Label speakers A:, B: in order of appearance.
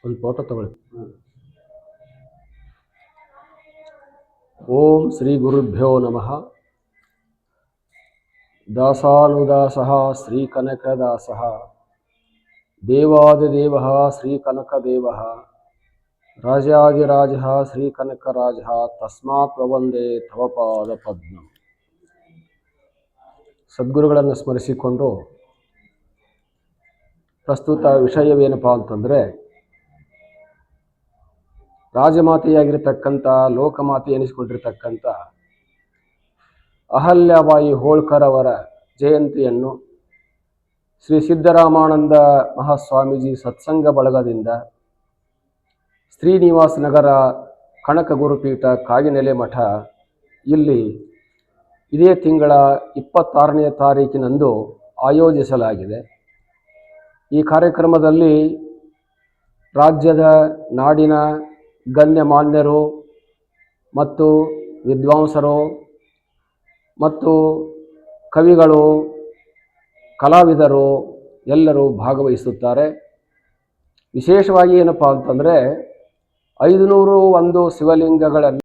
A: ಒಂದು ಫೋಟೋ ತಗೊಳ್ಳಿ. ಓಂ ಶ್ರೀ ಗುರುಭ್ಯೋ ನಮಃ. ದಾಸಾನುದಾಸಃ ಶ್ರೀ ಕನಕದಾಸಃ ದೇವಾದಿದೇವಃ ಶ್ರೀ ಕನಕದೇವಃ ರಾಜಾದಿರಾಜಃ ಶ್ರೀ ಕನಕರಾಜಃ ತಸ್ಮಾತ್ ವಂದೇ ತವ ಪಾದ ಪದ್ಮ. ಸದ್ಗುರುಗಳನ್ನು ಸ್ಮರಿಸಿಕೊಂಡು ಪ್ರಸ್ತುತ ವಿಷಯವೇನಪ್ಪ ಅಂತಂದರೆ, ರಾಜಮಾತೆಯಾಗಿರ್ತಕ್ಕಂಥ ಲೋಕಮಾತೆ ಎನಿಸಿಕೊಂಡಿರ್ತಕ್ಕಂಥ ಅಹಲ್ಯಾಬಾಯಿ ಹೋಳ್ಕರ್ ಅವರ ಜಯಂತಿಯನ್ನು ಶ್ರೀ ಸಿದ್ದರಾಮಾನಂದ ಮಹಾಸ್ವಾಮೀಜಿ ಸತ್ಸಂಗ ಬಳಗದಿಂದ ಶ್ರೀನಿವಾಸ ನಗರ ಕನಕ ಗುರುಪೀಠ ಕಾಗಿನೆಲೆ ಮಠ ಇಲ್ಲಿ ಇದೇ ತಿಂಗಳ 26ನೇ ತಾರೀಕಿನಂದು ಆಯೋಜಿಸಲಾಗಿದೆ. ಈ ಕಾರ್ಯಕ್ರಮದಲ್ಲಿ ರಾಜ್ಯದ ನಾಡಿನ ಗಣ್ಯಮಾನ್ಯರು ಮತ್ತು ವಿದ್ವಾಂಸರು ಮತ್ತು ಕವಿಗಳು, ಕಲಾವಿದರು ಎಲ್ಲರೂ ಭಾಗವಹಿಸುತ್ತಾರೆ. ವಿಶೇಷವಾಗಿ ಏನಪ್ಪ ಅಂತಂದರೆ 501 ಶಿವಲಿಂಗಗಳಲ್ಲಿ